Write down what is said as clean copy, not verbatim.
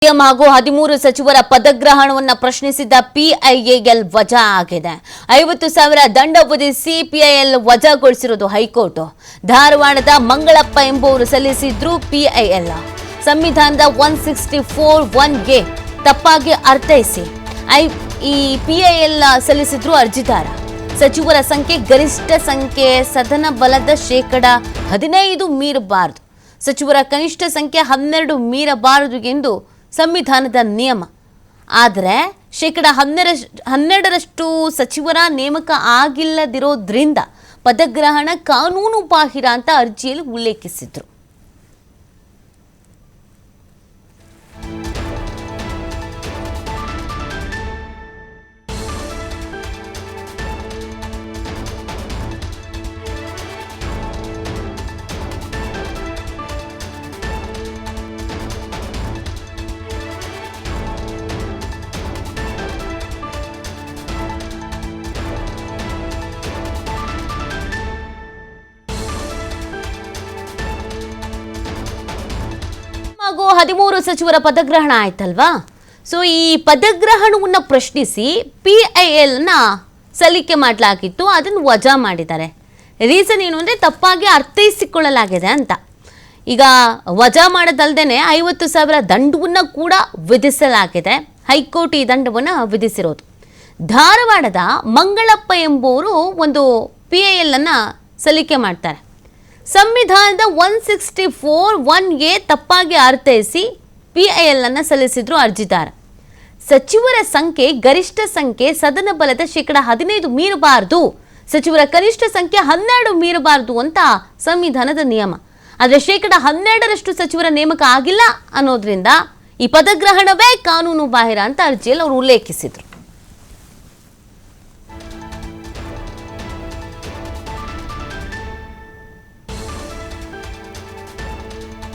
CM ಹಾಗೂ 13 ಸಚಿವರ ಪದಗ್ರಹಣವನ್ನು ಪ್ರಶ್ನಿಸಿದ್ದ PIL ವಜಾ ಆಗಿದೆ. 50,000 ದಂಡ ವಿಧಿಸಿ ಪಿಐಎಲ್ ವಜಾಗೊಳಿಸಿರುವುದು ಹೈಕೋರ್ಟ್. ಧಾರವಾಡದ ಮಂಗಳಪ್ಪ ಎಂಬುವರು ಸಲ್ಲಿಸಿದ್ರು ಪಿಐಎಲ್ ಸಂವಿಧಾನದ 164(1)ಗೆ ತಪ್ಪಾಗಿ ಅರ್ಥೈಸಿ ಈ ಪಿಐಎಲ್ ಸಲ್ಲಿಸಿದ್ರು ಅರ್ಜಿದಾರ. ಸಚಿವರ ಸಂಖ್ಯೆ ಗರಿಷ್ಠ ಸಂಖ್ಯೆ ಸದನ ಬಲದ ಶೇಕಡಾ 15 ಮೀರಬಾರದು, ಸಚಿವರ ಕನಿಷ್ಠ ಸಂಖ್ಯೆ 12 ಮೀರಬಾರದು ಎಂದು ಸಂವಿಧಾನದ ನಿಯಮ. ಆದರೆ ಶೇಕಡಾ 12ರಷ್ಟು ಸಚಿವರ ನೇಮಕ ಆಗಿಲ್ಲದಿರೋದ್ರಿಂದ ಪದಗ್ರಹಣ ಕಾನೂನು ಬಾಹಿರ ಅಂತ ಅರ್ಜಿಯಲ್ಲಿ ಉಲ್ಲೇಖಿಸಿದ್ರು. ಹಾಗೂ 13 ಸಚಿವರ ಪದಗ್ರಹಣ ಆಯ್ತಲ್ವಾ. ಸೊ ಈ ಪದಗ್ರಹಣವನ್ನು ಪ್ರಶ್ನಿಸಿ ಪಿಐಎಲ್ನ ಸಲ್ಲಿಕೆ ಮಾಡಲಾಗಿತ್ತು, ಅದನ್ನು ವಜಾ ಮಾಡಿದ್ದಾರೆ. ರೀಸನ್ ಏನು ಅಂದರೆ ತಪ್ಪಾಗಿ ಅರ್ಥೈಸಿಕೊಳ್ಳಲಾಗಿದೆ ಅಂತ. ಈಗ ವಜಾ ಮಾಡೋದಲ್ಲದೆ 50,000 ದಂಡವನ್ನು ಕೂಡ ವಿಧಿಸಲಾಗಿದೆ. ಹೈಕೋರ್ಟ್ ಈ ದಂಡವನ್ನು ವಿಧಿಸಿರೋದು. ಧಾರವಾಡದ ಮಂಗಳಪ್ಪ ಎಂಬುವರು ಒಂದು ಪಿಐಎಲ್ ಅನ್ನು ಸಲ್ಲಿಕೆ ಮಾಡ್ತಾರೆ. ಸಂವಿಧಾನದ 164(1)ಗೆ ತಪ್ಪಾಗಿ ಅರ್ಥೈಸಿ ಪಿಐಎಲ್ ಅನ್ನು ಸಲ್ಲಿಸಿದ್ರು ಅರ್ಜಿದಾರ. ಸಚಿವರ ಸಂಖ್ಯೆ ಗರಿಷ್ಠ ಸಂಖ್ಯೆ ಸದನ ಬಲದ ಶೇಕಡಾ 15 ಮೀರಬಾರದು, ಸಚಿವರ ಕನಿಷ್ಠ ಸಂಖ್ಯೆ 12 ಮೀರಬಾರದು ಅಂತ ಸಂವಿಧಾನದ ನಿಯಮ. ಆದರೆ ಶೇಕಡಾ 12ರಷ್ಟು ಸಚಿವರ ನೇಮಕ ಆಗಿಲ್ಲ ಅನ್ನೋದ್ರಿಂದ ಈ ಪದಗ್ರಹಣವೇ ಕಾನೂನು ಬಾಹಿರ ಅಂತ ಅರ್ಜಿಯಲ್ಲಿ ಅವರು ಉಲ್ಲೇಖಿಸಿದ್ರು.